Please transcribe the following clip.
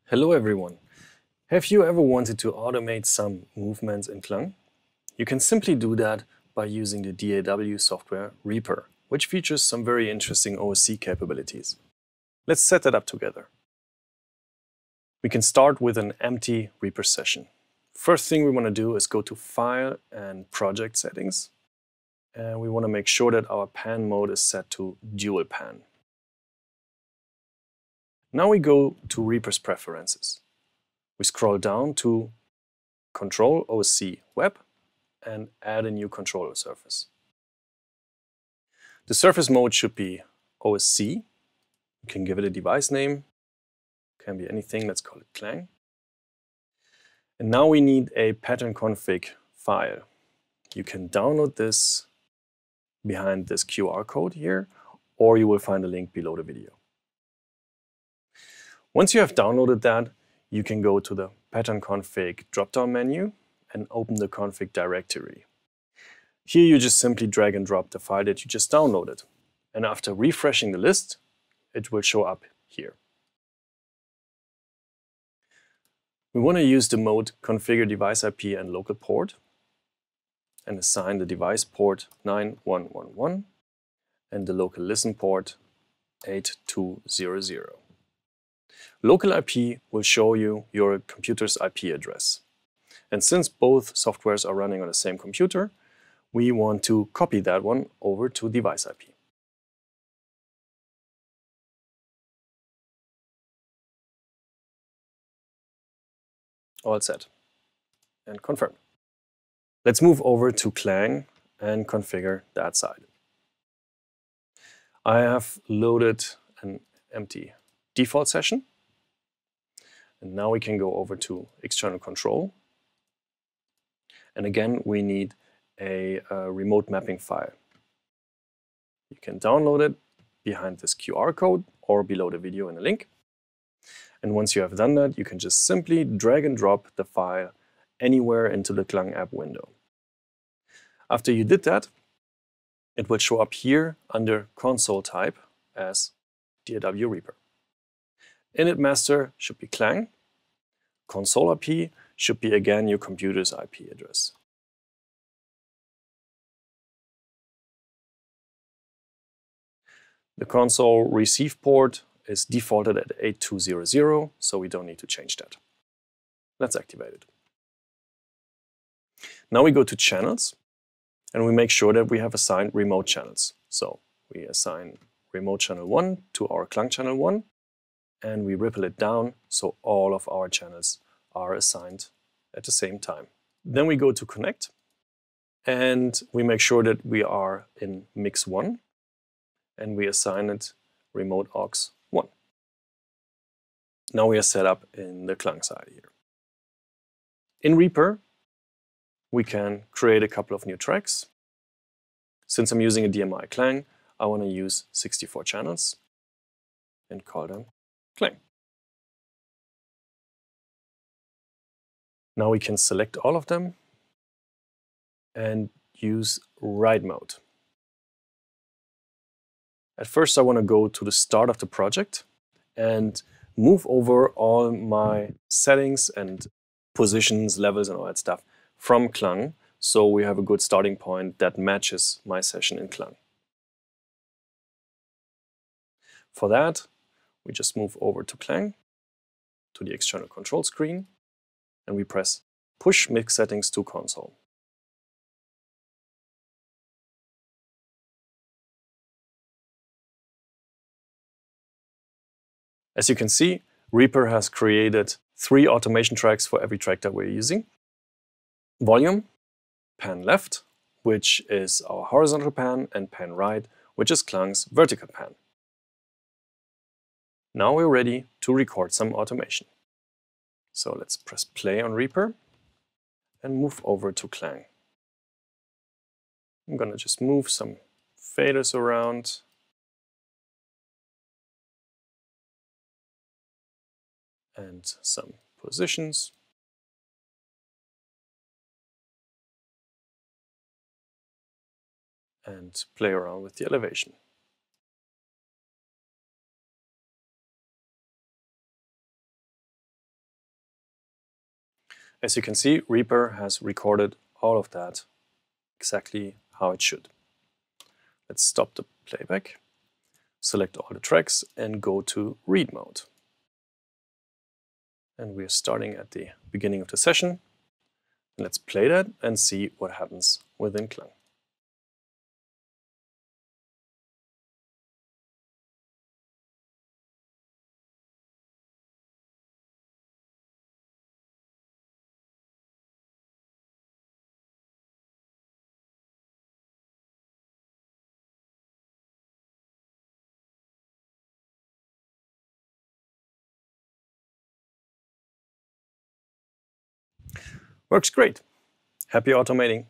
Hello everyone! Have you ever wanted to automate some movements in KLANG? You can simply do that by using the DAW software Reaper, which features some very interesting OSC capabilities. Let's set that up together. We can start with an empty Reaper session. First thing we want to do is go to File and Project Settings, and we want to make sure that our pan mode is set to Dual Pan. Now we go to Reaper's Preferences. We scroll down to Control OSC Web and add a new controller surface. The surface mode should be OSC. You can give it a device name. Can be anything, let's call it KLANG. And now we need a pattern config file. You can download this behind this QR code here, or you will find a link below the video. Once you have downloaded that, you can go to the pattern config drop-down menu and open the config directory. Here you just simply drag and drop the file that you just downloaded. And after refreshing the list, it will show up here. We want to use the mode configure device IP and local port and assign the device port 9111 and the local listen port 8200. Local IP will show you your computer's IP address. And since both softwares are running on the same computer, we want to copy that one over to device IP. All set. And confirm. Let's move over to KLANG and configure that side. I have loaded an empty default session. And now we can go over to external control. And again, we need a remote mapping file. You can download it behind this QR code or below the video in the link. And once you have done that, you can just simply drag and drop the file anywhere into the KLANG app window. After you did that, it will show up here under console type as DAW Reaper. Init master should be KLANG. Console IP should be again your computer's IP address. The console receive port is defaulted at 8200, so we don't need to change that. Let's activate it. Now we go to channels and we make sure that we have assigned remote channels. So we assign remote channel 1 to our KLANG channel 1. And we ripple it down so all of our channels are assigned at the same time. Then we go to connect and we make sure that we are in mix 1 and we assign it remote aux 1. Now we are set up in the KLANG side here. In Reaper, we can create a couple of new tracks. Since I'm using a DMI KLANG, I want to use 64 channels and call them KLANG. Now we can select all of them and use write mode. At first I want to go to the start of the project and move over all my settings and positions, levels and all that stuff from KLANG, so we have a good starting point that matches my session in KLANG. For that, we just move over to KLANG, to the external control screen, and we press Push Mix Settings to Console. As you can see, Reaper has created 3 automation tracks for every track that we're using. Volume, pan left, which is our horizontal pan, and pan right, which is KLANG's vertical pan. Now we're ready to record some automation. So let's press play on Reaper and move over to KLANG. I'm gonna just move some faders around. And some positions. And play around with the elevation. As you can see, Reaper has recorded all of that exactly how it should. Let's stop the playback, select all the tracks, and go to read mode. And we're starting at the beginning of the session. Let's play that and see what happens within KLANG. Works great. Happy automating.